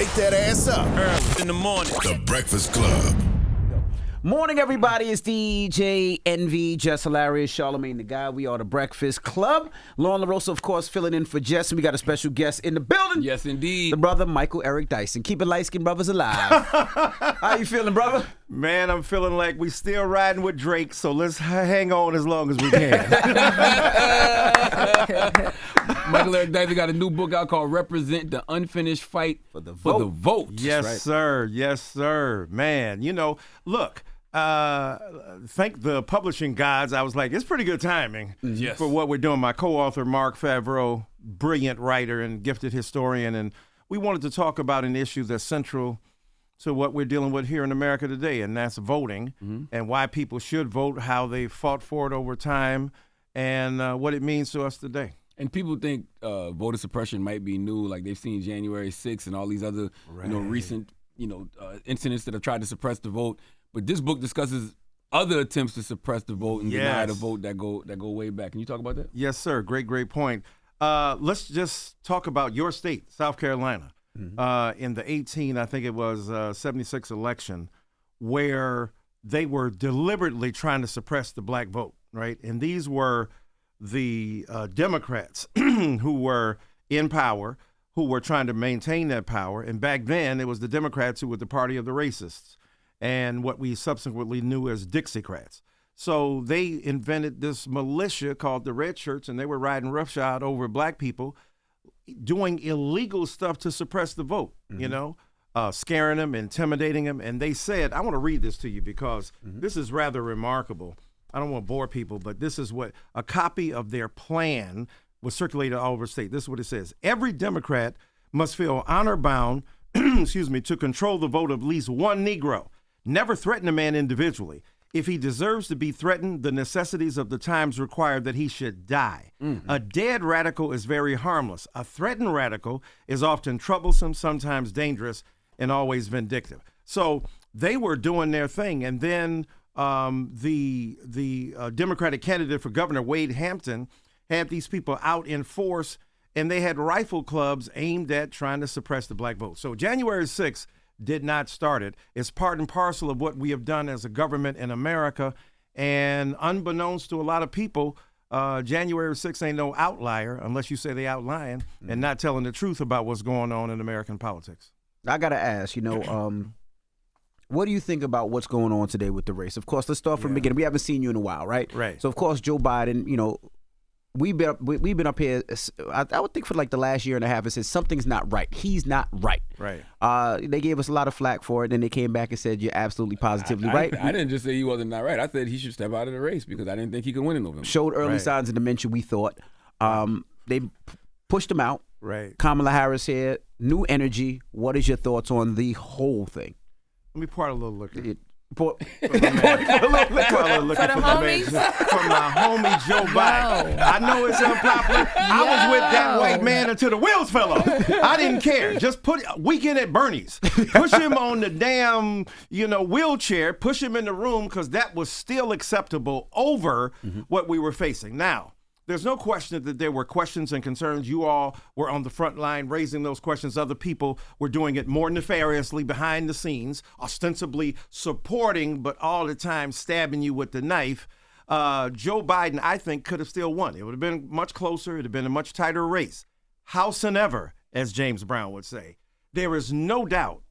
Wake that ass up. Early in the morning. The Breakfast Club. Morning, everybody. It's DJ Envy, Jess Hilarious, Charlamagne the Guy. We are the Breakfast Club. Lauren LaRosa, of course, filling in for Jess. And we got a special guest in the building. Yes, indeed. The brother, Michael Eric Dyson. Keep it light-skinned brothers alive. How you feeling, brother? Man, I'm feeling like we still riding with Drake, so let's hang on as long as we can. Michael Eric Dyson got a new book out called Represent the Unfinished Fight for the Vote. Yes, right. sir. Yes, sir. Man, look, thank the publishing gods. I was like, it's pretty good timing Yes. for what we're doing. My co-author, Mark Favreau, brilliant writer and gifted historian, and we wanted to talk about an issue that's central to what we're dealing with here in America today, and that's voting and why people should vote, how they fought for it over time, and what it means to us today. And people think voter suppression might be new, like they've seen January 6th and all these other, recent, incidents that have tried to suppress the vote. But this book discusses other attempts to suppress the vote and deny the vote that go way back. Can you talk about that? Yes, sir. Great point. Let's just talk about your state, South Carolina, in the 76 election, where they were deliberately trying to suppress the black vote, right? And these were the Democrats who were in power, who were trying to maintain that power. And back then, it was the Democrats who were the party of the racists and what we subsequently knew as Dixiecrats. So they invented this militia called the Red Shirts, and they were riding roughshod over black people, doing illegal stuff to suppress the vote, scaring them, intimidating them. And they said, I want to read this to you because this is rather remarkable. I don't want to bore people, but this is what a copy of their plan was circulated all over the state. This is what it says. Every Democrat must feel honor-bound, to control the vote of at least one Negro. Never threaten a man individually. If he deserves to be threatened, the necessities of the times require that he should die. A dead radical is very harmless. A threatened radical is often troublesome, sometimes dangerous, and always vindictive. So they were doing their thing. And then the Democratic candidate for governor, Wade Hampton, had these people out in force, and they had rifle clubs aimed at trying to suppress the black vote. So January 6th did not start it. It's part and parcel of what we have done as a government in America. And unbeknownst to a lot of people, January 6th ain't no outlier unless you say they outlying and not telling the truth about what's going on in American politics. I got to ask, what do you think about what's going on today with the race? Of course, let's start from the beginning. We haven't seen you in a while, right? Right. So, of course, Joe Biden, we've been up here, I would think for like the last year and a half, it said something's not right. He's not right. Right. They gave us a lot of flack for it, and they came back and said, you're absolutely positively right. I didn't just say he wasn't not right. I said he should step out of the race because I didn't think he could win in November. Showed early signs of dementia, we thought. They pushed him out. Right. Kamala Harris here, new energy. What is your thoughts on the whole thing? Let me pour out a little liquor. Pour For my homie Joe Biden. I know it's unpopular. I was with that white man until the wheels fell off. I didn't care. Just put Weekend at Bernie's. Push him on the damn, wheelchair. Push him in the room because that was still acceptable over what we were facing. Now, there's no question that there were questions and concerns. You all were on the front line raising those questions. Other people were doing it more nefariously behind the scenes, ostensibly supporting, but all the time stabbing you with the knife. Joe Biden, I think, could have still won. It would have been much closer. It would have been a much tighter race. Howsoever, as James Brown would say, there is no doubt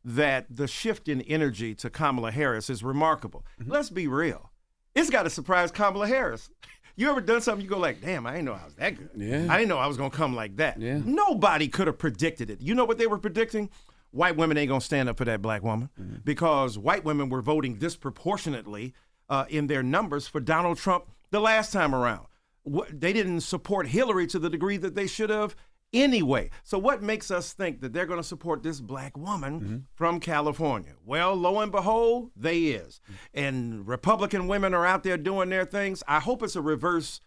that the shift in energy to Kamala Harris is remarkable. Let's be real. It's got to surprise Kamala Harris. You ever done something you go like, damn, I didn't know I was that good. Yeah. I didn't know I was going to come like that. Yeah. Nobody could have predicted it. You know what they were predicting? White women ain't going to stand up for that black woman because white women were voting disproportionately in their numbers for Donald Trump the last time around. They didn't support Hillary to the degree that they should have anyway. So what makes us think that they're going to support this black woman from California? Well, lo and behold, they is. And Republican women are out there doing their things. I hope it's a reverse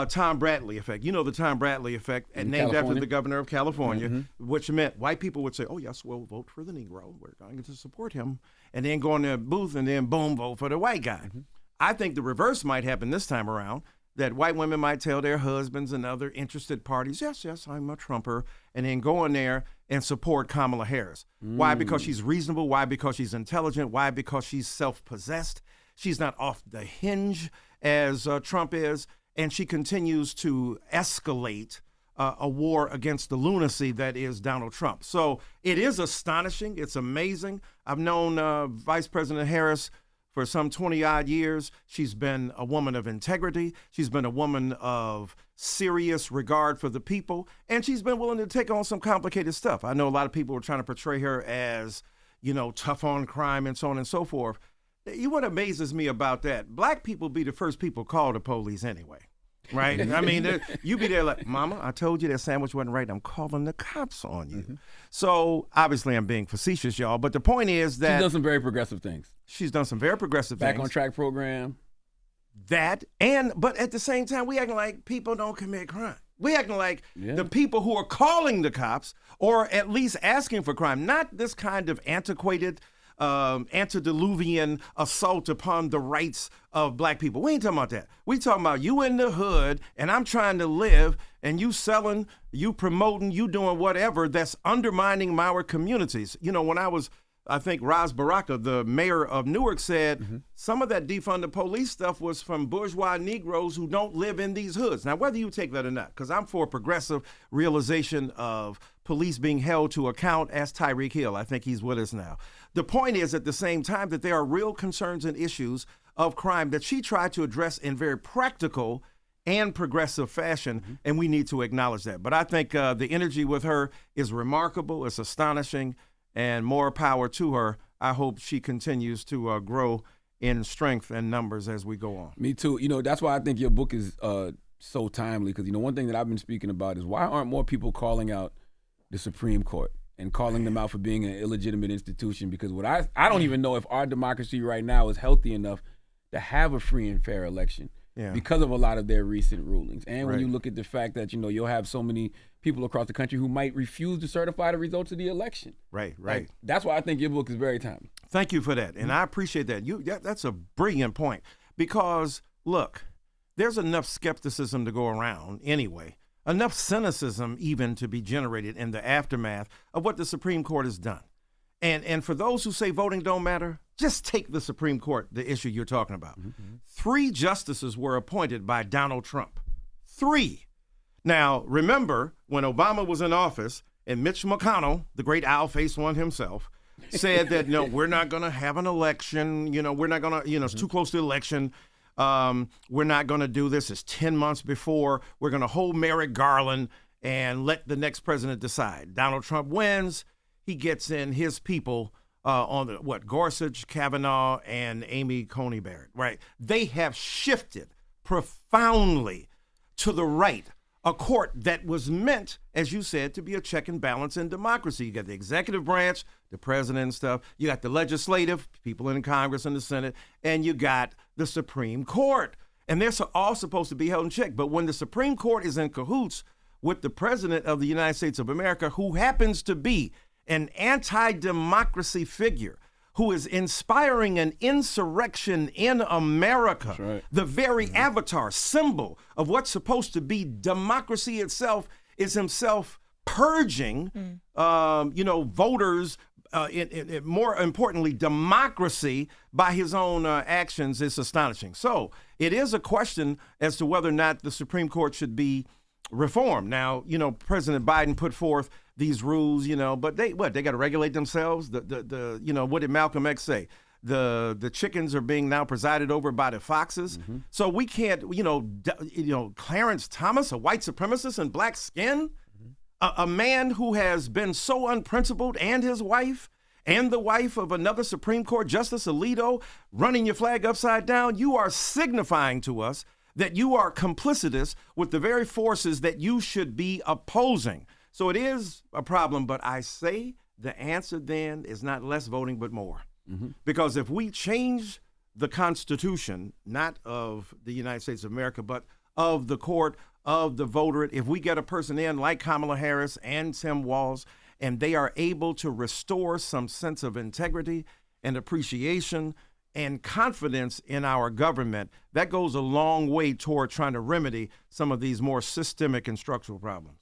Tom Bradley effect. You know the Tom Bradley effect, named after the governor of California, which meant white people would say, oh, yes, we'll vote for the Negro. We're going to support him. And then go in their booth and then boom, vote for the white guy. I think the reverse might happen this time around. that white women might tell their husbands and other interested parties, yes, I'm a Trumper, and then go in there and support Kamala Harris. Why? Because she's reasonable. Why? Because she's intelligent. Why? Because she's self-possessed. She's not off the hinge as Trump is, and she continues to escalate a war against the lunacy that is Donald Trump. So it is astonishing. It's amazing. I've known Vice President Harris for some 20-odd years. She's been a woman of integrity. She's been a woman of serious regard for the people, and she's been willing to take on some complicated stuff. I know a lot of people were trying to portray her as, tough on crime and so on and so forth. What amazes me about that, black people be the first people called the police anyway. Right? I mean, you be there like, Mama, I told you that sandwich wasn't right. I'm calling the cops on you. Mm-hmm. So obviously I'm being facetious, y'all. But the point is that she's done some very progressive things. She's done some very progressive things. Back on track program. But at the same time, we acting like people don't commit crime. We acting like the people who are calling the cops or at least asking for crime, not this kind of antiquated antediluvian assault upon the rights of black people. We ain't talking about that. We talking about you in the hood and I'm trying to live and you selling, you promoting, you doing whatever that's undermining our communities. When I think Ras Baraka, the mayor of Newark, said some of that defund the police stuff was from bourgeois Negroes who don't live in these hoods. Now, whether you take that or not, because I'm for a progressive realization of police being held to account, as Tyreek Hill. I think he's with us now. The point is, at the same time, that there are real concerns and issues of crime that she tried to address in very practical and progressive fashion, and we need to acknowledge that. But I think the energy with her is remarkable. It's astonishing. And more power to her. I hope she continues to grow in strength and numbers as we go on. Me too. That's why I think your book is so timely, because, one thing that I've been speaking about is why aren't more people calling out the Supreme Court and calling them out for being an illegitimate institution? Because what I don't even know if our democracy right now is healthy enough to have a free and fair election because of a lot of their recent rulings. And when you look at the fact that, you'll have so many people across the country who might refuse to certify the results of the election. Right. That's why I think your book is very timely. Thank you for that. And I appreciate that. That's a brilliant point because, look, there's enough skepticism to go around anyway, enough cynicism even to be generated in the aftermath of what the Supreme Court has done. And for those who say voting don't matter, just take the Supreme Court, the issue you're talking about. 3 justices were appointed by Donald Trump. 3. Now, remember, when Obama was in office and Mitch McConnell, the great owl-faced one himself, said that, no, we're not going to have an election. We're not going to, it's too close to the election. We're not going to do this. It's 10 months before. We're going to hold Merrick Garland and let the next president decide. Donald Trump wins. He gets in his people on Gorsuch, Kavanaugh, and Amy Coney Barrett, right? They have shifted profoundly to the right, a court that was meant, as you said, to be a check and balance in democracy. You got the executive branch, the president and stuff. You got the legislative, people in Congress and the Senate, and you got the Supreme Court. And they're all supposed to be held in check. But when the Supreme Court is in cahoots with the president of the United States of America, who happens to be an anti-democracy figure, who is inspiring an insurrection in America, the very avatar, symbol of what's supposed to be democracy itself, is himself purging, voters, more importantly, democracy by his own actions. Is astonishing. So it is a question as to whether or not the Supreme Court should be reformed. Now, President Biden put forth these rules, but they got to regulate themselves. What did Malcolm X say? The chickens are being now presided over by the foxes. So we can't, Clarence Thomas, a white supremacist in black skin, a man who has been so unprincipled, and his wife, and the wife of another Supreme Court Justice Alito, running your flag upside down. You are signifying to us that you are complicitous with the very forces that you should be opposing. So it is a problem, but I say the answer then is not less voting, but more. Because if we change the Constitution, not of the United States of America, but of the court, of the voter, if we get a person in like Kamala Harris and Tim Walz, and they are able to restore some sense of integrity and appreciation and confidence in our government, that goes a long way toward trying to remedy some of these more systemic and structural problems.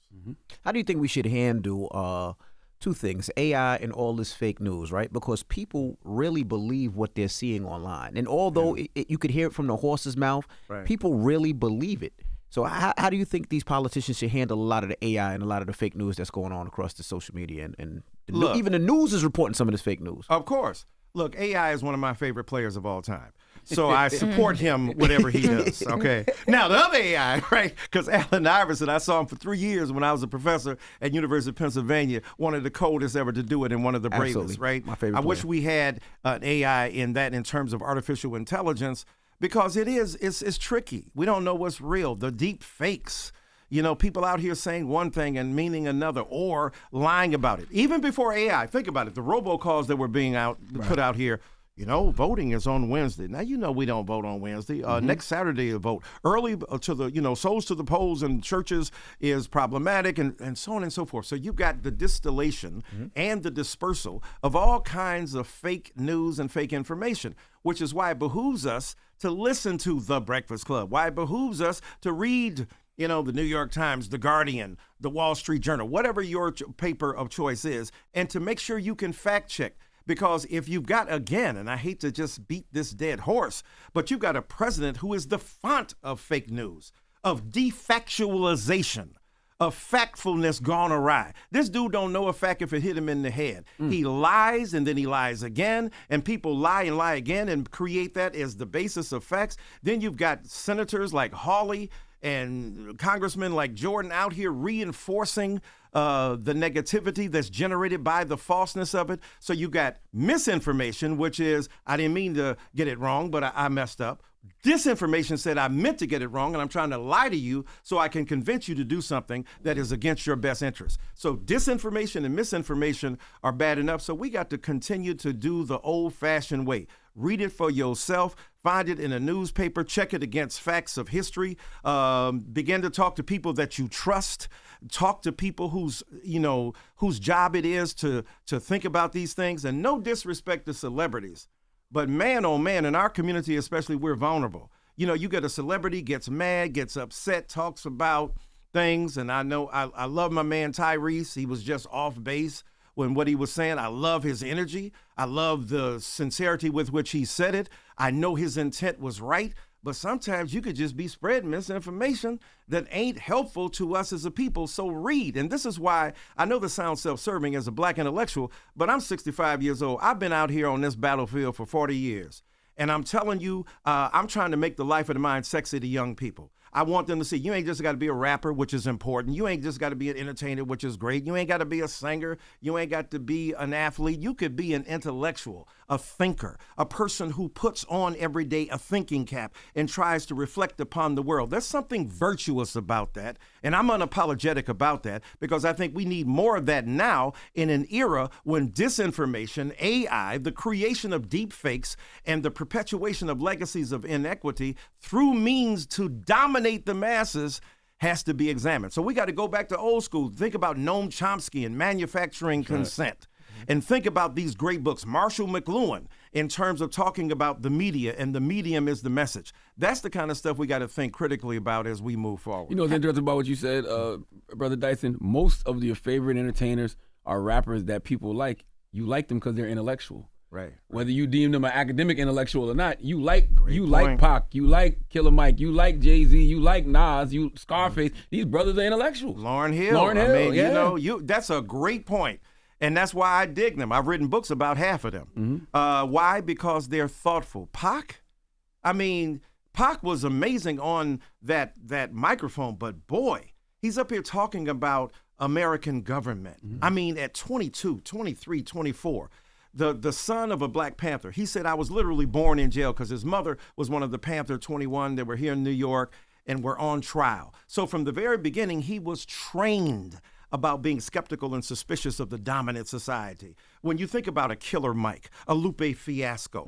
How do you think we should handle two things, AI and all this fake news, right? Because people really believe what they're seeing online. And although you could hear it from the horse's mouth, people really believe it. So how do you think these politicians should handle a lot of the AI and a lot of the fake news that's going on across the social media? And even the news is reporting some of this fake news. Of course. Look, AI is one of my favorite players of all time. So I support him, whatever he does, okay? Now, the other AI, right, because Allen Iverson, I saw him for 3 years when I was a professor at University of Pennsylvania, one of the coldest ever to do it and one of the bravest, Absolutely. right? My favorite I player. wish we had an AI in terms of artificial intelligence, because it's tricky. We don't know what's real. The deep fakes. You know, people out here saying one thing and meaning another, or lying about it. Even before AI, think about it. The robocalls that were being put out here, you know, voting is on Wednesday. Now, you know we don't vote on Wednesday. Next Saturday to vote. Early to the, souls to the polls and churches is problematic, and so on and so forth. So you've got the distillation and the dispersal of all kinds of fake news and fake information, which is why it behooves us to listen to The Breakfast Club, why it behooves us to read the New York Times, The Guardian, The Wall Street Journal, whatever your paper of choice is, and to make sure you can fact check. Because if you've got, again, and I hate to just beat this dead horse, but you've got a president who is the font of fake news, of defactualization, of factfulness gone awry. This dude don't know a fact if it hit him in the head. He lies, and then he lies again, and people lie and lie again and create that as the basis of facts. Then you've got senators like Hawley and congressmen like Jordan out here reinforcing the negativity that's generated by the falseness of it. So you got misinformation, which is, I didn't mean to get it wrong, but I messed up. Disinformation said I meant to get it wrong, and I'm trying to lie to you so I can convince you to do something that is against your best interest. So disinformation and misinformation are bad enough, so we got to continue to do the old-fashioned way. Read it for yourself, find it in a newspaper, check it against facts of history, begin to talk to people that you trust, talk to people whose job it is to think about these things, and no disrespect to celebrities. But man, oh man, in our community especially, we're vulnerable. You get a celebrity, gets mad, gets upset, talks about things, and I know I love my man Tyrese. He was just off base when what he was saying. I love his energy. I love the sincerity with which he said it. I know his intent was right, but sometimes you could just be spreading misinformation that ain't helpful to us as a people. So read. And this is why I know this sounds self-serving as a black intellectual, but I'm 65 years old. I've been out here on this battlefield for 40 years. And I'm telling you, I'm trying to make the life of the mind sexy to young people. I want them to see you ain't just got to be a rapper, which is important. You ain't just got to be an entertainer, which is great. You ain't got to be a singer. You ain't got to be an athlete. You could be an intellectual, a thinker, a person who puts on every day a thinking cap and tries to reflect upon the world. There's something virtuous about that, and I'm unapologetic about that, because I think we need more of that now in an era when disinformation, AI, the creation of deep fakes, and the perpetuation of legacies of inequity through means to dominate the masses has to be examined. So we got to go back to old school. Think about Noam Chomsky and manufacturing consent. And think about these great books, Marshall McLuhan, in terms of talking about the media, and the medium is the message. That's the kind of stuff we got to think critically about as we move forward. What's interesting about what you said, Brother Dyson? Most of your favorite entertainers are rappers that people like. You like them because they're intellectual. Right. Whether you deem them an academic intellectual or not, you like point. Pac, you like Killer Mike, you like Jay-Z, you like Nas, you Scarface. These brothers are intellectuals. Lauryn Hill, that's a great point. And that's why I dig them. I've written books about half of them. Why? Because they're thoughtful. Pac was amazing on that microphone, but boy, he's up here talking about American government. At 22, 23, 24. The son of a Black Panther. He said, I was literally born in jail because his mother was one of the Panther 21 that were here in New York and were on trial. So from the very beginning, he was trained about being skeptical and suspicious of the dominant society. When you think about a Killer Mike, a Lupe Fiasco,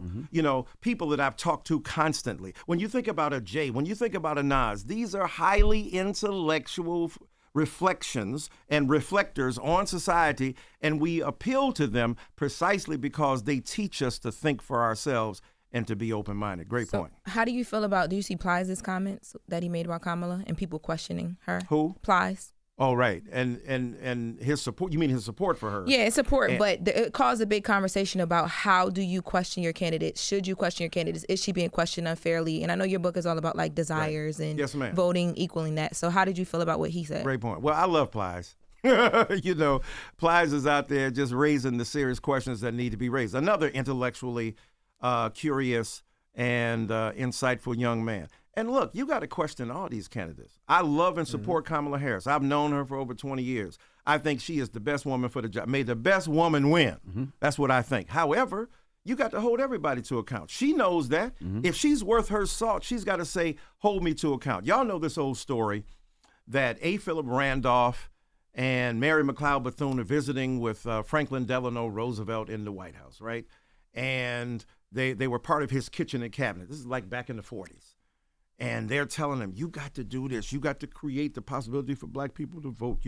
people that I've talked to constantly. When you think about a Jay, when you think about a Nas, these are highly intellectual reflections and reflectors on society, and we appeal to them precisely because they teach us to think for ourselves and to be open-minded. Great point. How do you feel about, do you see Plies' comments that he made about Kamala and people questioning her? Who? Plies. Oh, right. And his support, you mean his support for her? Yeah, it's support, but it caused a big conversation about how do you question your candidates? Should you question your candidates? Is she being questioned unfairly? And I know your book is all about like desires and Yes, ma'am. voting equaling that. So how did you feel about what he said? Great point. Well, I love Plies. You know, Plies is out there just raising the serious questions that need to be raised. Another intellectually curious and insightful young man. And look, you got to question all these candidates. I love and support Kamala Harris. I've known her for over 20 years. I think she is the best woman for the job. May the best woman win. That's what I think. However, you got to hold everybody to account. She knows that. If she's worth her salt, she's got to say, hold me to account. Y'all know this old story that A. Philip Randolph and Mary McLeod Bethune are visiting with Franklin Delano Roosevelt in the White House, right? And they were part of his kitchen and cabinet. This is like back in the 40s. And they're telling him, you got to do this. You got to create the possibility for black people to vote.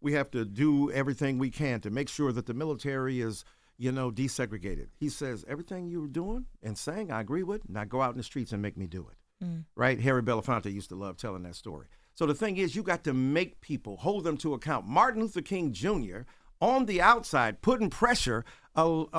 We have to do everything we can to make sure that the military is, desegregated. He says, everything you're doing and saying, I agree with. Now go out in the streets and make me do it. Right? Harry Belafonte used to love telling that story. So the thing is, you got to make people, hold them to account. Martin Luther King Jr., on the outside, putting pressure on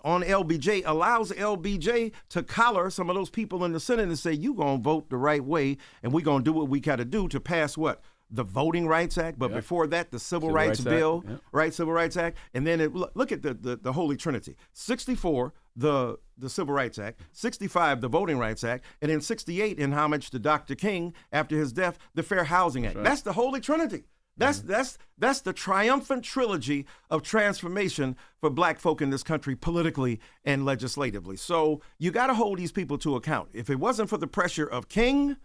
LBJ, allows LBJ to collar some of those people in the Senate and say, you going to vote the right way, and we're going to do what we got to do to pass what? The Voting Rights Act, but before that, the Civil Rights Bill, right? Civil Rights Act. And then look at the Holy Trinity. 64, the Civil Rights Act, 65, the Voting Rights Act, and then 68, in homage to Dr. King, after his death, the Fair Housing Act. That's the Holy Trinity. That's the triumphant trilogy of transformation for black folk in this country politically and legislatively. So you got to hold these people to account. If it wasn't for the pressure of King,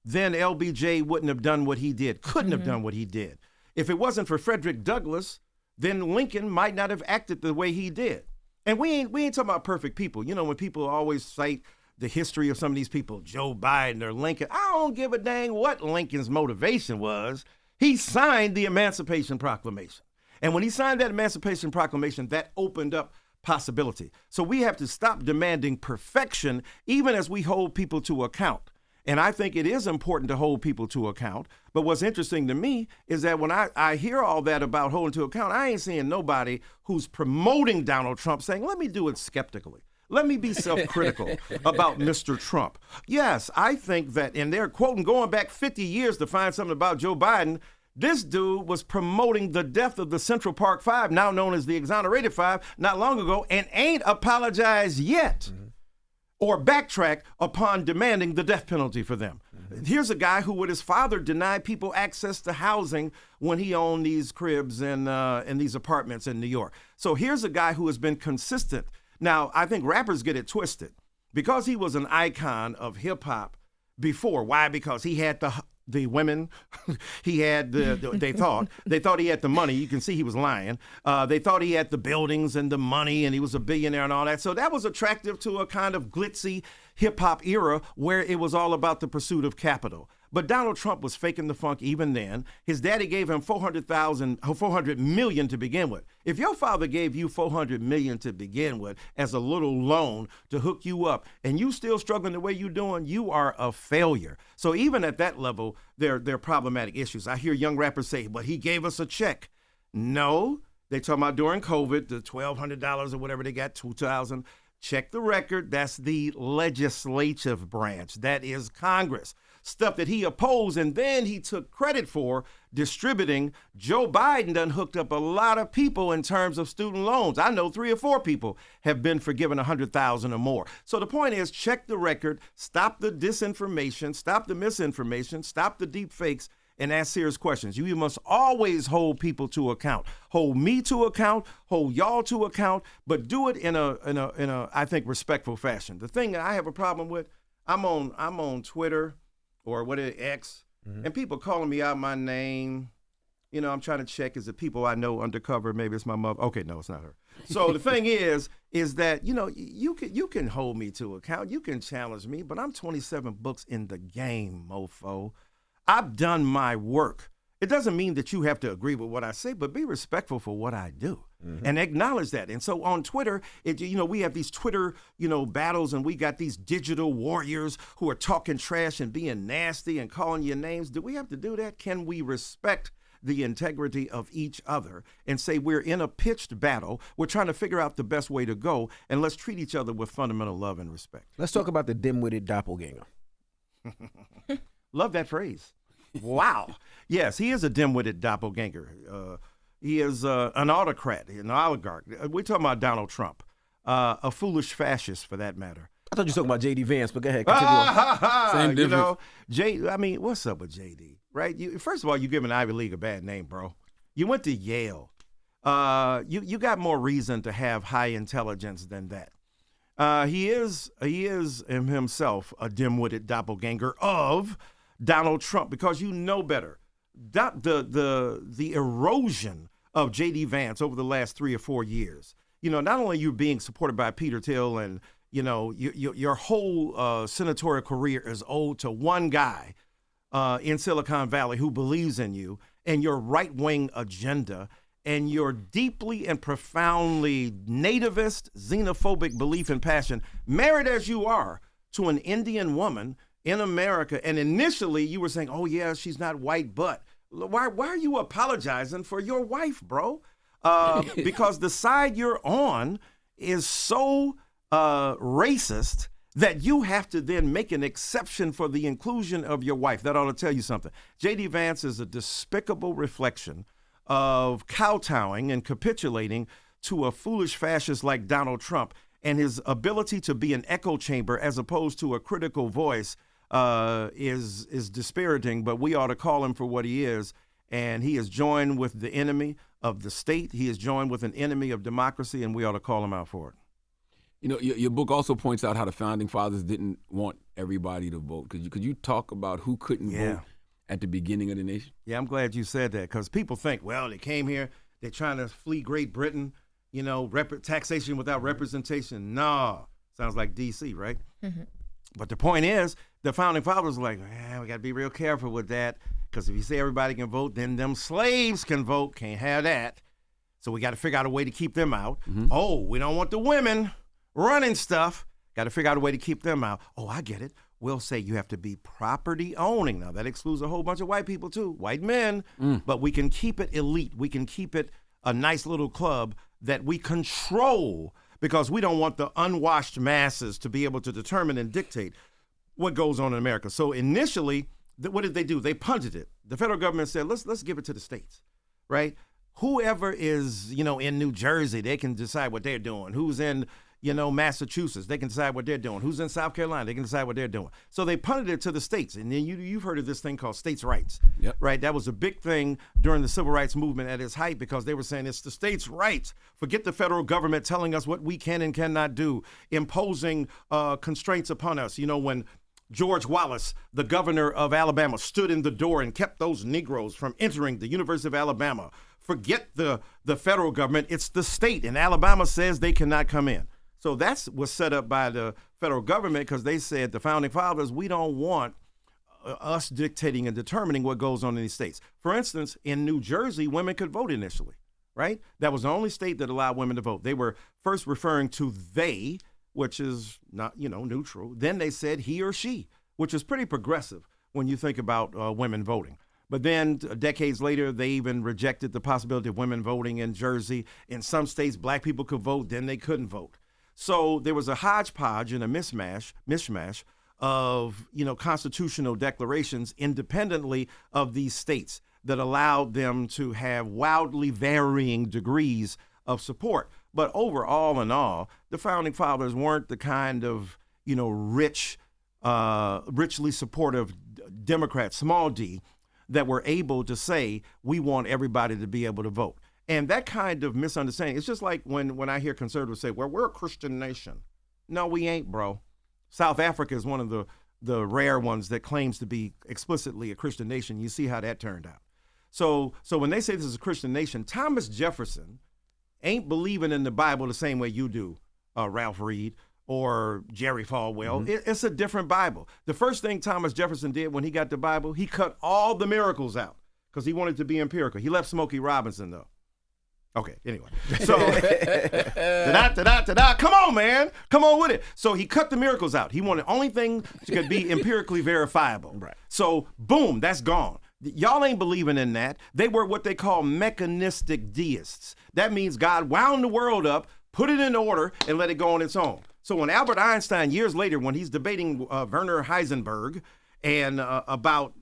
then LBJ wouldn't have done what he did, couldn't have done what he did. If it wasn't for Frederick Douglass, then Lincoln might not have acted the way he did. And we ain't talking about perfect people. You know, when people always cite the history of some of these people, Joe Biden or Lincoln, I don't give a dang what Lincoln's motivation was. He signed the Emancipation Proclamation. And when he signed that Emancipation Proclamation, that opened up possibility. So we have to stop demanding perfection, even as we hold people to account. And I think it is important to hold people to account. But what's interesting to me is that when I hear all that about holding to account, I ain't seeing nobody who's promoting Donald Trump saying, let me do it skeptically. Let me be self-critical about Mr. Trump. Yes, I think that, and they're quoting going back 50 years to find something about Joe Biden. This dude was promoting the death of the Central Park Five, now known as the Exonerated Five, not long ago, and ain't apologized yet or backtracked upon demanding the death penalty for them. Here's a guy who, with his father, denied people access to housing when he owned these cribs and these apartments in New York. So here's a guy who has been consistent. Now, I think rappers get it twisted. Because he was an icon of hip-hop before. Why? Because he had the women. He had they thought he had the money. You can see he was lying. They thought he had the buildings and the money, and he was a billionaire and all that. So that was attractive to a kind of glitzy hip-hop era where it was all about the pursuit of capital. But Donald Trump was faking the funk even then. His daddy gave him $400 million to begin with. If your father gave you $400 million to begin with as a little loan to hook you up, and you still struggling the way you're doing, you are a failure. So even at that level, there are problematic issues. I hear young rappers say, "But he gave us a check." No, they talking about during COVID, the $1,200 or whatever they got, $2,000. Check the record. That's the legislative branch. That is Congress. Stuff that he opposed and then he took credit for distributing. Joe Biden done hooked up a lot of people in terms of student loans. I know 3 or 4 people have been forgiven $100,000 or more. So the point is, check the record, stop the disinformation, stop the misinformation, stop the deep fakes, and ask serious questions. You must always hold people to account. Hold me to account, hold y'all to account, but do it in a I think, respectful fashion. The thing that I have a problem with, I'm on Twitter or X, and people calling me out my name. You know, I'm trying to check, is it people I know undercover? Maybe it's my mother. Okay, no, it's not her. So the thing is that, you know, you can hold me to account. You can challenge me, but I'm 27 books in the game, mofo. I've done my work, It doesn't mean that you have to agree with what I say, but be respectful for what I do and acknowledge that. And so on Twitter, we have these Twitter, battles, and we got these digital warriors who are talking trash and being nasty and calling you names. Do we have to do that? Can we respect the integrity of each other and say we're in a pitched battle, we're trying to figure out the best way to go, and let's treat each other with fundamental love and respect? Let's talk about the dim-witted doppelganger. Love that phrase. Wow. Yes, he is a dim-witted doppelganger. He is an autocrat, an oligarch. We're talking about Donald Trump, a foolish fascist for that matter. I thought you were talking about JD Vance, but go ahead. Continue on. Same difference. What's up with JD, right? First of all, you give an Ivy League a bad name, bro. You went to Yale. You got more reason to have high intelligence than that. He is himself a dim-witted doppelganger of Donald Trump, because you know better. The erosion of JD Vance over the last 3 or 4 years. Not only are you being supported by Peter Thiel, and your whole senatorial career is owed to one guy in Silicon Valley who believes in you and your right-wing agenda and your deeply and profoundly nativist, xenophobic belief and passion, married as you are to an Indian woman in America. And initially you were saying, oh yeah, she's not white, but why are you apologizing for your wife, bro? Because the side you're on is so racist that you have to then make an exception for the inclusion of your wife. That ought to tell you something. JD Vance is a despicable reflection of kowtowing and capitulating to a foolish fascist like Donald Trump, and his ability to be an echo chamber as opposed to a critical voice is dispiriting, but we ought to call him for what he is. And he is joined with the enemy of the state. He is joined with an enemy of democracy, and we ought to call him out for it. Your book also points out how the founding fathers didn't want everybody to vote. Could you talk about who couldn't vote at the beginning of the nation? Yeah, I'm glad you said that, because people think, well, they came here, they're trying to flee Great Britain, taxation without representation. No, sounds like D.C., right? Mm-hmm. But the point is, the founding fathers were like, man, we got to be real careful with that, because if you say everybody can vote, then them slaves can vote. Can't have that. So we got to figure out a way to keep them out. Mm-hmm. Oh, we don't want the women running stuff. Got to figure out a way to keep them out. Oh, I get it. We'll say you have to be property owning. Now, that excludes a whole bunch of white people, too, white men. But we can keep it elite. We can keep it a nice little club that we control, because we don't want the unwashed masses to be able to determine and dictate what goes on in America. So initially, what did they do? They punted it. The federal government said, let's give it to the states, right? Whoever is, in New Jersey, they can decide what they're doing. Who's in, Massachusetts, they can decide what they're doing. Who's in South Carolina, they can decide what they're doing. So they punted it to the states. And then you've heard of this thing called states' rights, right? That was a big thing during the civil rights movement at its height, because they were saying it's the states' rights. Forget the federal government telling us what we can and cannot do, imposing constraints upon us. When George Wallace, the governor of Alabama, stood in the door and kept those Negroes from entering the University of Alabama. Forget the federal government. It's the state, and Alabama says they cannot come in. So that was set up by the federal government, because they said, the founding fathers, we don't want us dictating and determining what goes on in these states. For instance, in New Jersey, women could vote initially, right? That was the only state that allowed women to vote. They were first referring to they, which is not, neutral. Then they said he or she, which is pretty progressive when you think about women voting. But then decades later, they even rejected the possibility of women voting in Jersey. In some states, black people could vote, then they couldn't vote. So there was a hodgepodge and a mishmash of, constitutional declarations independently of these states that allowed them to have wildly varying degrees of support. But overall in all, the founding fathers weren't the kind of, richly supportive Democrats, small d, that were able to say, we want everybody to be able to vote. And that kind of misunderstanding, it's just like when I hear conservatives say, well, we're a Christian nation. No, we ain't, bro. South Africa is one of the rare ones that claims to be explicitly a Christian nation. You see how that turned out. So when they say this is a Christian nation, Thomas Jefferson ain't believing in the Bible the same way you do, Ralph Reed or Jerry Falwell. Mm-hmm. It's a different Bible. The first thing Thomas Jefferson did when he got the Bible, he cut all the miracles out, because he wanted to be empirical. He left Smokey Robinson, though. Okay, anyway. So, come on, man. Come on with it. So he cut the miracles out. He wanted only thing that could be empirically verifiable. Right. So, boom, that's gone. Y'all ain't believing in that. They were what they call mechanistic deists. That means God wound the world up, put it in order, and let it go on its own. So when Albert Einstein, years later, when he's debating Werner Heisenberg and about,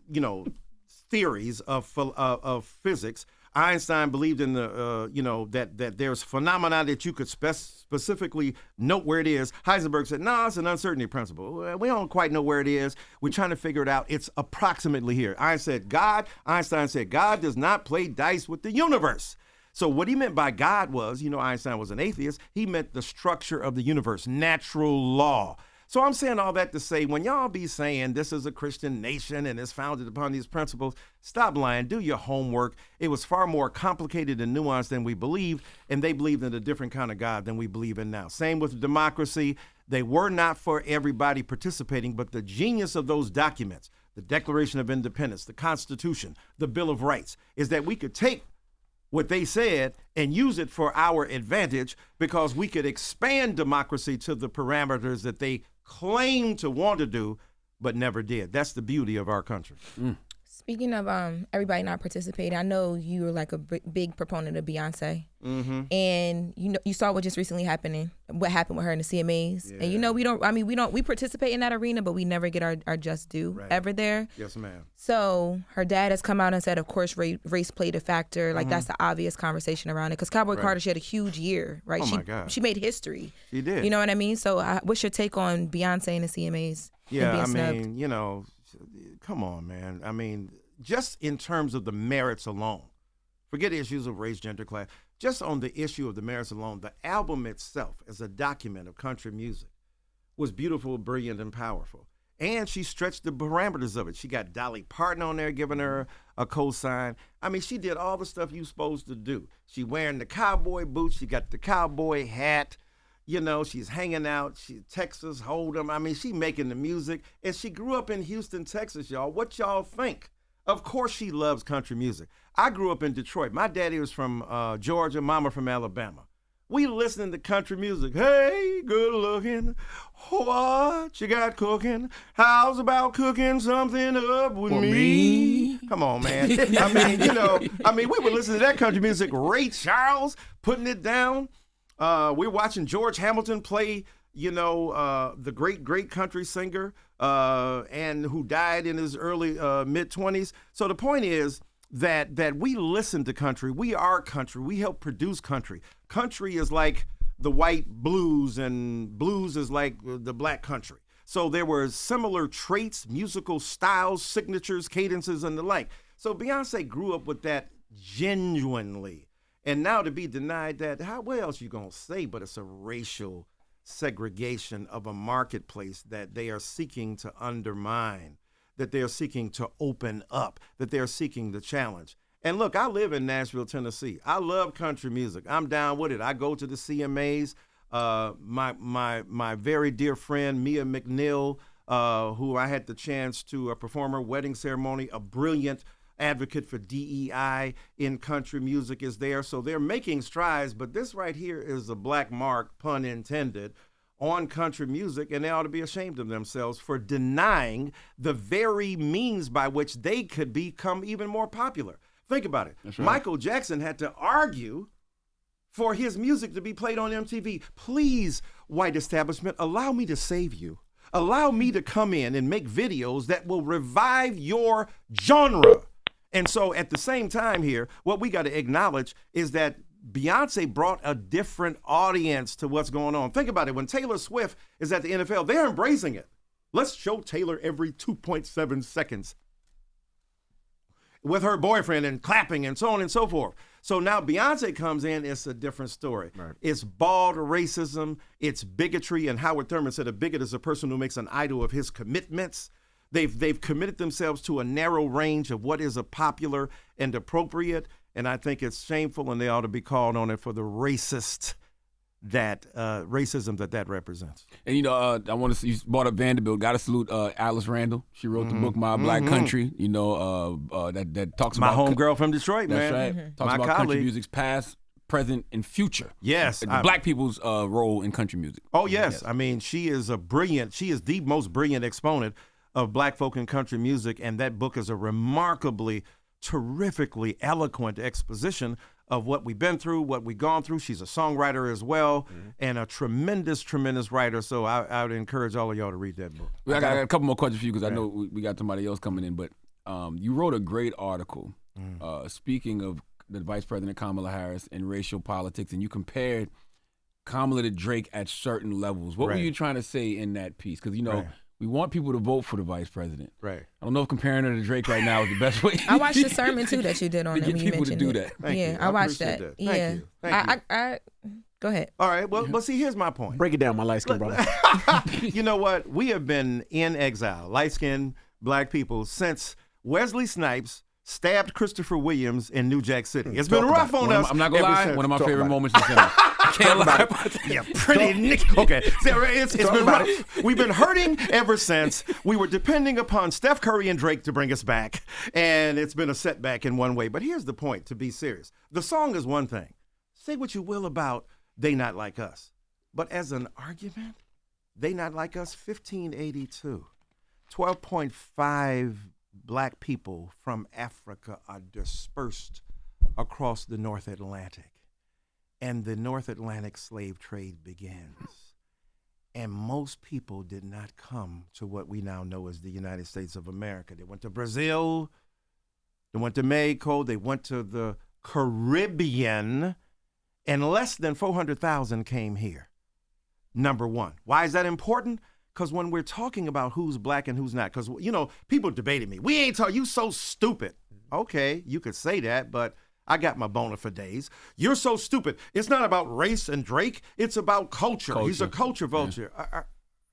theories of physics, Einstein believed in the, that there's phenomena that you could specifically note where it is. Heisenberg said, no, it's an uncertainty principle. We don't quite know where it is. We're trying to figure it out. It's approximately here. Einstein said, God does not play dice with the universe. So what he meant by God was, Einstein was an atheist. He meant the structure of the universe, natural law. So I'm saying all that to say, when y'all be saying this is a Christian nation and it's founded upon these principles, stop lying, do your homework. It was far more complicated and nuanced than we believed, and they believed in a different kind of God than we believe in now. Same with democracy. They were not for everybody participating, but the genius of those documents, the Declaration of Independence, the Constitution, the Bill of Rights, is that we could take what they said and use it for our advantage, because we could expand democracy to the parameters that they claim to want to do, but never did. That's the beauty of our country. Speaking of everybody not participating, I know you were like a big proponent of Beyonce, and you saw what just recently happened with her in the CMAs, and we participate in that arena, but we never get our just due ever there. Yes, ma'am. So her dad has come out and said, of course, race played a factor. Like that's the obvious conversation around it, because Cowboy Carter, she had a huge year, right? Oh my God. She made history. She did. You know what I mean? So what's your take on Beyonce and the CMAs? Yeah, and being snubbed? Come on, man. I mean, just in terms of the merits alone, forget issues of race, gender, class, just on the issue of the merits alone, the album itself as a document of country music was beautiful, brilliant, and powerful. And she stretched the parameters of it. She got Dolly Parton on there giving her a cosign. I mean, she did all the stuff you're supposed to do. She wearing the cowboy boots. She got the cowboy hat. She's hanging out. She Texas Hold'em. I mean, she making the music. And she grew up in Houston, Texas, y'all. What y'all think? Of course she loves country music. I grew up in Detroit. My daddy was from Georgia, mama from Alabama. We listening to country music. Hey, good looking. What you got cooking? How's about cooking something up with me? Come on, man. We were listening to that country music. Ray Charles putting it down. We're watching George Hamilton play, the great country singer, and who died in his early mid-20s. So the point is that we listen to country. We are country. We help produce country. Country is like the white blues, and blues is like the black country. So there were similar traits, musical styles, signatures, cadences, and the like. So Beyonce grew up with that genuinely. And now to be denied that, what else you gonna say? But it's a racial segregation of a marketplace that they are seeking to undermine, that they're seeking to open up, that they're seeking to challenge. And look, I live in Nashville, Tennessee. I love country music. I'm down with it. I go to the CMAs. My very dear friend, Mia McNeil, who I had the chance to perform her wedding ceremony, a brilliant advocate for DEI in country music, is there. So they're making strides, but this right here is a black mark, pun intended, on country music, and they ought to be ashamed of themselves for denying the very means by which they could become even more popular. Think about it. That's right. Michael Jackson had to argue for his music to be played on MTV. Please, white establishment, allow me to save you. Allow me to come in and make videos that will revive your genre. And so at the same time here, what we got to acknowledge is that Beyonce brought a different audience to what's going on. Think about it. When Taylor Swift is at the NFL, they're embracing it. Let's show Taylor every 2.7 seconds with her boyfriend and clapping and so on and so forth. So now Beyonce comes in, it's a different story. Right. It's bald racism, it's bigotry, and Howard Thurman said a bigot is a person who makes an idol of his commitments. They've committed themselves to a narrow range of what is a popular and appropriate, and I think it's shameful, and they ought to be called on it for the racist that racism that represents. And I want to. You brought up Vanderbilt. Got to salute Alice Randall. She wrote the book My Black Country. That talks my about homegirl from Detroit. That's man. right. Talks My about colleague. country music's past, present, and future. Yes, Black people's role in country music. Oh yes. I mean, she is the most brilliant exponent of Black folk and country music, and that book is a remarkably, terrifically eloquent exposition of what we've been through, what we've gone through. She's a songwriter as well, and a tremendous, tremendous writer. So I would encourage all of y'all to read that book. I got a couple more questions for you because I know we got somebody else coming in, but you wrote a great article speaking of the Vice President Kamala Harris and racial politics, and you compared Kamala to Drake at certain levels. What were you trying to say in that piece? Because, we want people to vote for the vice president. Right. I don't know if comparing her to Drake right now is the best way. I watched the sermon too that you did on to it. get people to do that. Thank you. I watched that. Thank you. Thank you. I go ahead. All right. Well, see, here's my point. Break it down, my light-skinned brother. You know what? We have been in exile, light-skinned Black people, since Wesley Snipes stabbed Christopher Williams in New Jack City. It's been rough on us. I'm not going to lie. One of my favorite moments in cinema. Can't lie about that. Yeah, pretty Nick. Okay. So it's been rough. We've been hurting ever since. We were depending upon Steph Curry and Drake to bring us back, and it's been a setback in one way. But here's the point, to be serious. The song is one thing. Say what you will about They Not Like Us. But as an argument, They Not Like Us, 1582. 12.5 Black people from Africa are dispersed across the North Atlantic. And the North Atlantic slave trade begins. And most people did not come to what we now know as the United States of America. They went to Brazil, they went to Mexico, they went to the Caribbean, and less than 400,000 came here. Number one. Why is that important? Because when we're talking about who's Black and who's not, because, people debated me. We ain't you so stupid. Okay, you could say that, but I got my bona fides. You're so stupid. It's not about race and Drake. It's about culture. He's a culture vulture. Yeah.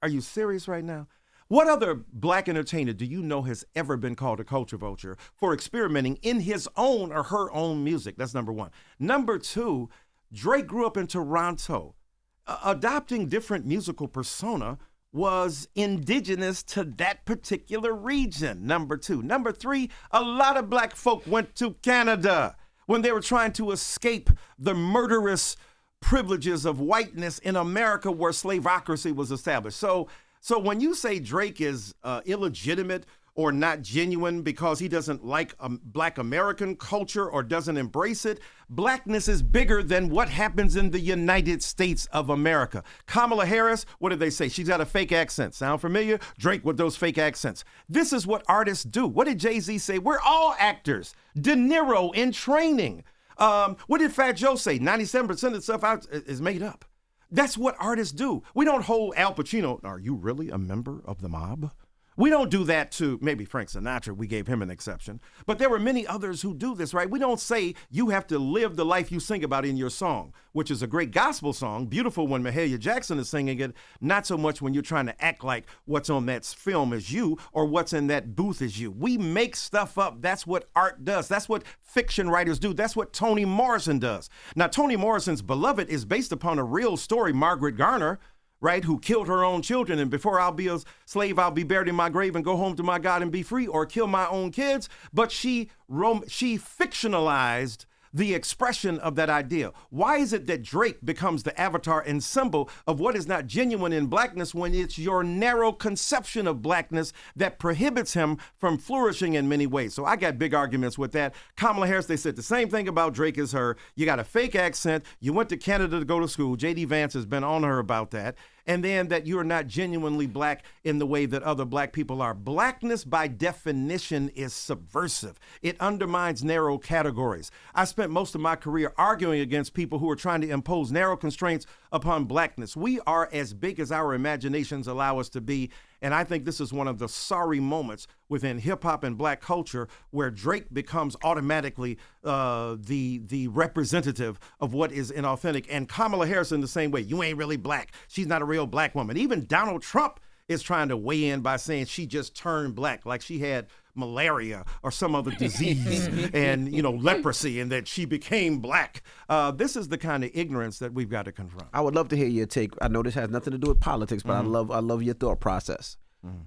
Are you serious right now? What other Black entertainer do you know has ever been called a culture vulture for experimenting in his own or her own music? That's number one. Number two, Drake grew up in Toronto. Adopting different musical persona was indigenous to that particular region, number two. Number three, a lot of Black folk went to Canada when they were trying to escape the murderous privileges of whiteness in America where slaveocracy was established. So when you say Drake is illegitimate or not genuine because he doesn't like Black American culture or doesn't embrace it, Blackness is bigger than what happens in the United States of America. Kamala Harris, what did they say? She's got a fake accent. Sound familiar? Drake with those fake accents. This is what artists do. What did Jay-Z say? We're all actors. De Niro in training. What did Fat Joe say? 97% of the stuff out is made up. That's what artists do. We don't hold Al Pacino. Are you really a member of the mob? We don't do that to maybe Frank Sinatra. We gave him an exception. But there were many others who do this, right? We don't say you have to live the life you sing about in your song, which is a great gospel song, beautiful when Mahalia Jackson is singing it, not so much when you're trying to act like what's on that film is you or what's in that booth is you. We make stuff up. That's what art does. That's what fiction writers do. That's what Toni Morrison does. Now, Toni Morrison's Beloved is based upon a real story, Margaret Garner, right, who killed her own children, and before I'll be a slave, I'll be buried in my grave and go home to my God and be free, or kill my own kids. But she fictionalized the expression of that idea. Why is it that Drake becomes the avatar and symbol of what is not genuine in Blackness when it's your narrow conception of Blackness that prohibits him from flourishing in many ways? So I got big arguments with that. Kamala Harris, they said the same thing about Drake as her. You got a fake accent. You went to Canada to go to school. JD Vance has been on her about that. And then that you're not genuinely Black in the way that other Black people are. Blackness, by definition, is subversive. It undermines narrow categories. I spent most of my career arguing against people who are trying to impose narrow constraints upon Blackness. We are as big as our imaginations allow us to be. And I think this is one of the sorry moments within hip hop and Black culture where Drake becomes automatically the representative of what is inauthentic. And Kamala Harris in the same way. You ain't really Black. She's not a real Black woman. Even Donald Trump is trying to weigh in by saying she just turned black, like she had malaria or some other disease and, leprosy, and that she became black. This is the kind of ignorance that we've got to confront. I would love to hear your take. I know this has nothing to do with politics, but I love your thought process.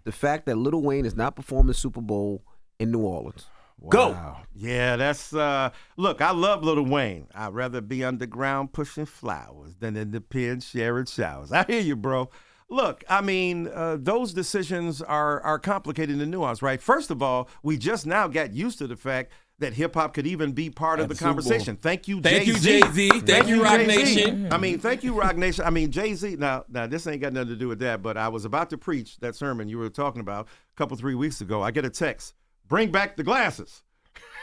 The fact that Lil Wayne is not performing Super Bowl in New Orleans. Wow. Go. Yeah, that's look, I love Lil Wayne. I'd rather be underground pushing flowers than in the pen sharing showers. I hear you, bro. Look, I mean, those decisions are complicated and nuanced, right? First of all, we just now got used to the fact that hip-hop could even be part of the conversation. Thank you, Jay-Z. Thank you, Jay-Z. Thank you, Rock Nation. I mean, thank you, Rock Nation. I mean, Jay-Z, now, this ain't got nothing to do with that, but I was about to preach that sermon you were talking about a couple, 3 weeks ago. I get a text, bring back the glasses.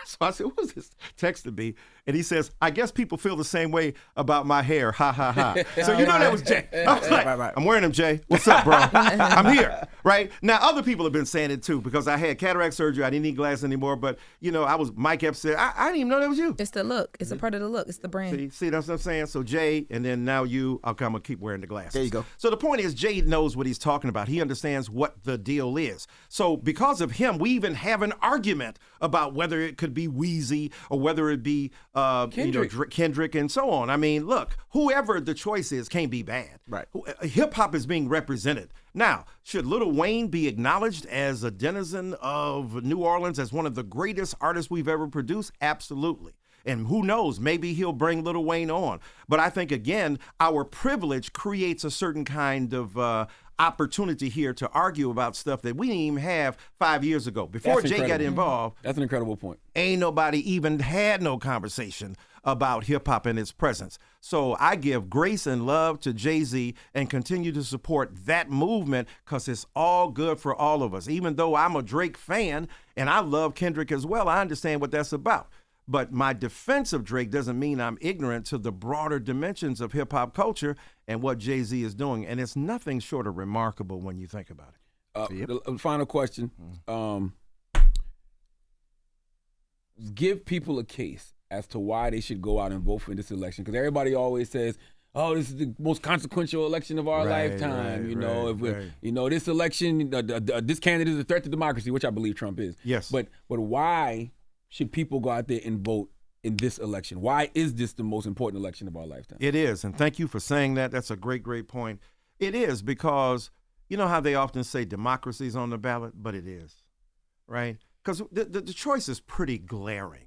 So I said, what's this text to me? And he says, I guess people feel the same way about my hair. Ha, ha, ha. So that was Jay. I was like, I'm wearing them, Jay. What's up, bro? I'm here, right? Now, other people have been saying it, too, because I had cataract surgery. I didn't need glasses anymore. But, Mike Epps said, I didn't even know that was you. It's the look. It's a part of the look. It's the brand. See, that's what I'm saying? So, Jay, and then now I'm going to keep wearing the glasses. There you go. So the point is, Jay knows what he's talking about. He understands what the deal is. So because of him, we even have an argument about whether it could be Weezy or whether it be Kendrick and so on. I mean, look, whoever the choice is can't be bad. Right. Hip-hop is being represented. Now, should Lil Wayne be acknowledged as a denizen of New Orleans, as one of the greatest artists we've ever produced? Absolutely. And who knows, maybe he'll bring Lil Wayne on. But I think, again, our privilege creates a certain kind of opportunity here to argue about stuff that we didn't even have 5 years ago. Before Jay got involved. That's an incredible point. Ain't nobody even had no conversation about hip-hop and its presence. So I give grace and love to Jay-Z and continue to support that movement because it's all good for all of us. Even though I'm a Drake fan and I love Kendrick as well, I understand what that's about. But my defense of Drake doesn't mean I'm ignorant to the broader dimensions of hip-hop culture and what Jay-Z is doing. And it's nothing short of remarkable when you think about it. The final question. Give people a case as to why they should go out and vote for this election. Because everybody always says, oh, this is the most consequential election of our lifetime. This election, this candidate is a threat to democracy, which I believe Trump is. Yes. But why should people go out there and vote in this election? Why is this the most important election of our lifetime? It is, and thank you for saying that. That's a great, great point. It is because you know how they often say democracy is on the ballot, but it is, right? Because the choice is pretty glaring.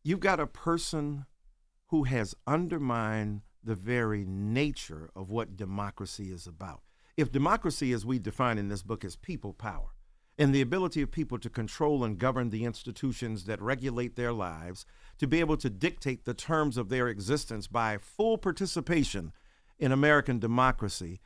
You've got a person who has undermined the very nature of what democracy is about. If democracy, as we define in this book, is people power, and the ability of people to control and govern the institutions that regulate their lives, to be able to dictate the terms of their existence by full participation in American democracy,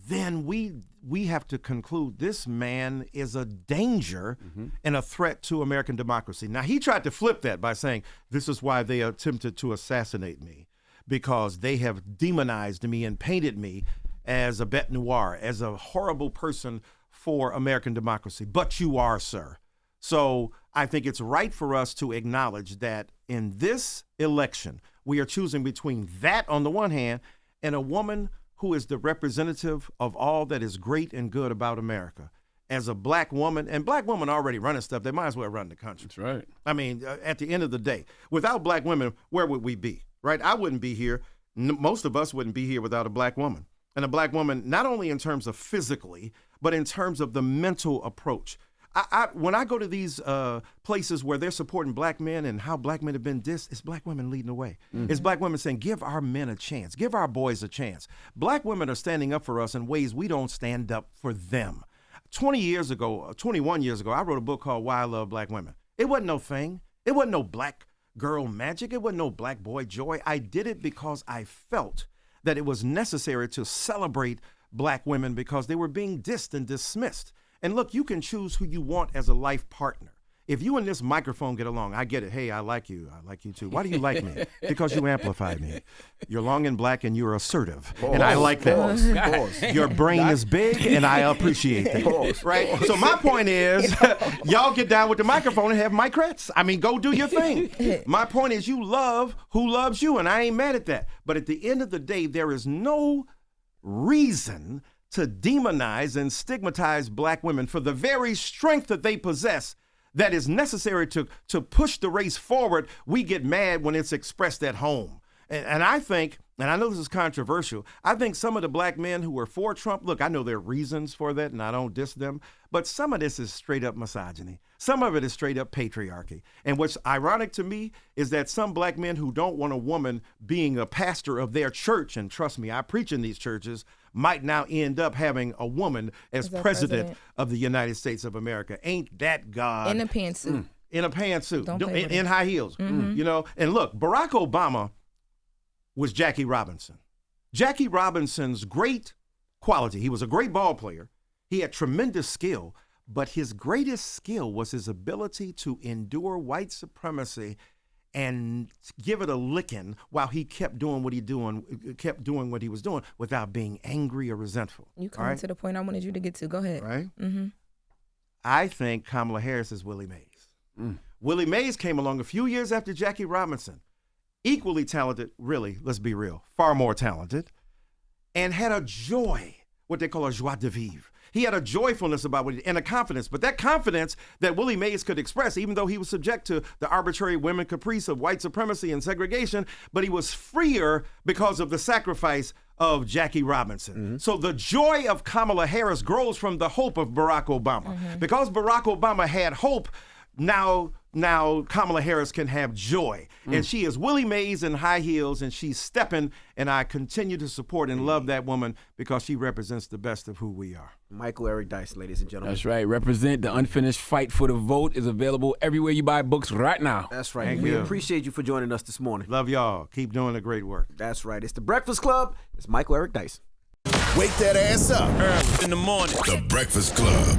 then we have to conclude this man is a danger and a threat to American democracy. Now, he tried to flip that by saying, this is why they attempted to assassinate me, because they have demonized me and painted me as a bête noire, as a horrible person for American democracy. But you are, sir. So I think it's right for us to acknowledge that in this election, we are choosing between that on the one hand and a woman who is the representative of all that is great and good about America. As a black woman, and black women already running stuff, they might as well run the country. That's right. I mean, at the end of the day, without black women, where would we be, right? I wouldn't be here. Most of us wouldn't be here without a black woman. And a black woman, not only in terms of physically, but in terms of the mental approach. When I go to these places where they're supporting black men and how black men have been dissed, it's black women leading the way. It's black women saying, give our men a chance, give our boys a chance. Black women are standing up for us in ways we don't stand up for them. 21 years ago, I wrote a book called Why I Love Black Women. It wasn't no thing. It wasn't no black girl magic. It wasn't no black boy joy. I did it because I felt that it was necessary to celebrate black women because they were being dissed and dismissed. And look, you can choose who you want as a life partner. If you and this microphone get along, I get it. Hey, I like you. I like you too. Why do you like me? Because you amplify me. You're long and black and you're assertive. And I like that. Your brain is big and I appreciate that. Right? So my point is, y'all get down with the microphone and have micrettes. I mean, go do your thing. My point is you love who loves you, and I ain't mad at that. But at the end of the day, there is no reason to demonize and stigmatize black women for the very strength that they possess that is necessary to push the race forward. We get mad when it's expressed at home. And I think, and I know this is controversial, I think some of the black men who were for Trump, look, I know there are reasons for that and I don't diss them, but some of this is straight up misogyny. Some of it is straight up patriarchy. And what's ironic to me is that some black men who don't want a woman being a pastor of their church, and trust me, I preach in these churches, might now end up having a woman as president of the United States of America. Ain't that God? In a pantsuit. In a pantsuit. Don't play with in it. high heels. You know, and look, Barack Obama was Jackie Robinson. Jackie Robinson's great quality, he was a great ball player. He had tremendous skill, but his greatest skill was his ability to endure white supremacy and give it a licking while he kept doing what he was doing without being angry or resentful. You coming to the point I wanted you to get to. Go ahead. Right? I think Kamala Harris is Willie Mays. Willie Mays came along a few years after Jackie Robinson. Equally talented, really, let's be real, far more talented, and had a joy, what they call a joie de vivre. He had a joyfulness about what and a confidence, but that confidence that Willie Mays could express, even though he was subject to the arbitrary women caprice of white supremacy and segregation, but he was freer because of the sacrifice of Jackie Robinson. So the joy of Kamala Harris grows from the hope of Barack Obama. Because Barack Obama had hope, now Kamala Harris can have joy. And she is Willie Mays in high heels, and she's stepping, and I continue to support and love that woman because she represents the best of who we are. Michael Eric Dyson, ladies and gentlemen. That's right. Represent the Unfinished Fight for the Vote is available everywhere you buy books right now. That's right. Thank We you. appreciate you for joining us this morning. Love y'all. Keep doing the great work. That's right. It's The Breakfast Club. It's Michael Eric Dyson. Wake that ass up. Early in the morning. The Breakfast Club.